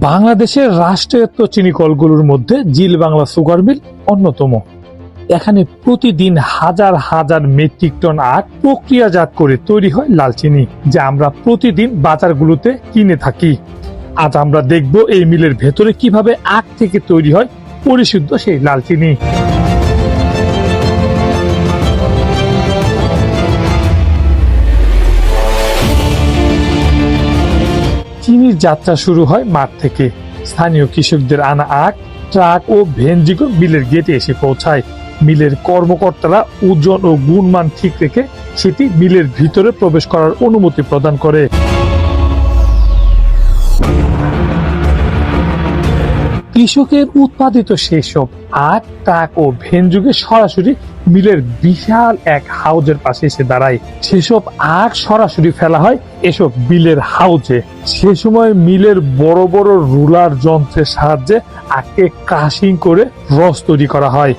বাংলাদেশের রাষ্ট্রায়ত্ত চিনি কলগুলোর মধ্যে জিল বাংলা সুগার মিল অন্যতম। এখানে প্রতিদিন হাজার হাজার মেট্রিক টন আখ প্রক্রিয়াজাত করে তৈরি হয় লাল চিনি, যা আমরা প্রতিদিন বাজারগুলোতে কিনে থাকি। আজ আমরা দেখব এই মিলের ভেতরে কিভাবে আখ থেকে তৈরি হয় পরিশুদ্ধ সেই লাল চিনি। চিনির যাত্রা শুরু হয় মাঠ থেকে। স্থানীয় কৃষকদের আনা আখ ট্রাক ও ভ্যানযোগে মিলের গেটে এসে পৌঁছায়। মিলের কর্মকর্তারা ওজন ও গুণমান ঠিক রেখে সেটি মিলের ভিতরে প্রবেশ করার অনুমতি প্রদান করে। কৃষকের উৎপাদিত সেসব আখ ট্রাক ও ভ্যানযোগে সরাসরি মিলের বিশাল এক হাউজের পাশে এসে দাঁড়ায়। সেসব আখ সরাসরি ফেলা হয় এসব মিলের হাউজে। সে সময় মিলের বড় বড় রুলার যন্ত্রের সাহায্যে আখকে ক্রাশিং করে রস তৈরি করা হয়।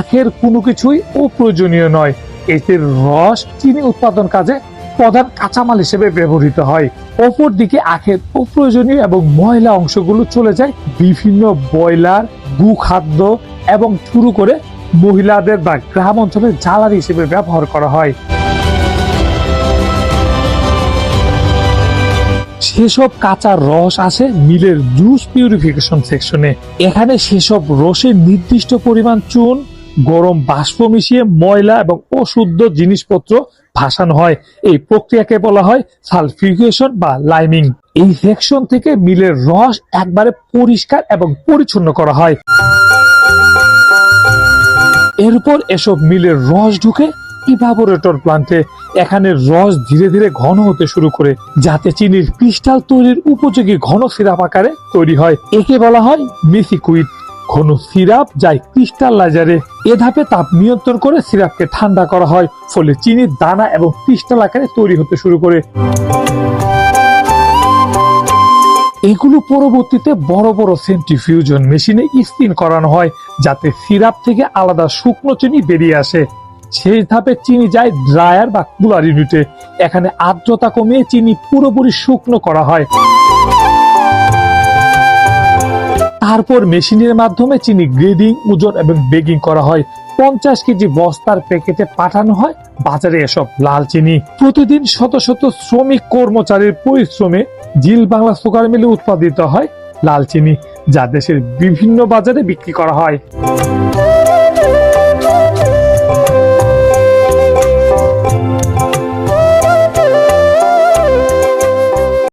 আখের কোনো কিছুই অপ্রয়োজনীয় নয়। এতে রস চিনি উৎপাদন কাজে প্রধান কাঁচামাল হিসেবে ব্যবহৃত হয়। অপরদিকে আখের অপ্রয়োজনীয় এবং ময়লা অংশগুলো চলে যায় বিভিন্ন বয়লার, গু খাদ্য এবং শুরু করে মহিলাদের বা গ্রাম অঞ্চলে জ্বালানি হিসেবে ব্যবহার করা হয়। সেসব কাঁচা রস আসে মিলের জুস পিউরিফিকেশন সেকশনে। এখানে সেসব রসের নির্দিষ্ট পরিমাণ চুন, গরম বাষ্প মিশিয়ে ময়লা এবং অশুদ্ধ জিনিসপত্র ভাসানো হয়। এই প্রক্রিয়াকে বলা হয় সালফিউগেশন বা লাইমিং। এই সেকশন থেকে মিলের রস একবারে পরিষ্কার এবং পরিচ্ছন্ন করা হয়। এরপর এসব মিলের রস ঢুকে ইভাপোরেটর প্লান্টে। এখানে রস ধীরে ধীরে ঘন হতে শুরু করে, যাতে চিনির ক্রিস্টাল তৈরির উপযোগী ঘন সিরাপ আকারে তৈরি হয়। একে বলা হয় মেসিকুইট। ঘন সিরাপ যায় ক্রিস্টালাইজারে। এ ধাপে তাপ নিয়ন্ত্রণ করে সিরাপকে ঠান্ডা করা হয়, ফলে চিনির দানা এবং ক্রিস্টাল আকারে তৈরি হতে শুরু করে। এগুলো পরবর্তীতে বড় বড় সেন্ট্রিফিউজন মেশিনে স্পিন করানো হয়, যাতে সিরাপ থেকে আলাদা শুকনো চিনি বেরিয়ে আসে। শেষ ধাপে চিনি যায় ড্রায়ার বা কুলার ইউনিটে। এখানে আর্দ্রতা কমিয়ে চিনি পুরোপুরি শুকনো করা হয়। তারপর মেশিনের মাধ্যমে চিনি গ্রেডিং, ওজন এবং বেকিং করা হয়। 50 কেজি বস্তার প্যাকেটে পাঠানো হয় বাজারে এসব লাল চিনি। প্রতিদিন শত শত শ্রমিক কর্মচারীর পরিশ্রমে জিল বাংলা সুগার মিলে উৎপাদিত হয় লাল চিনি, যা দেশের বিভিন্ন বাজারে বিক্রি করা হয়।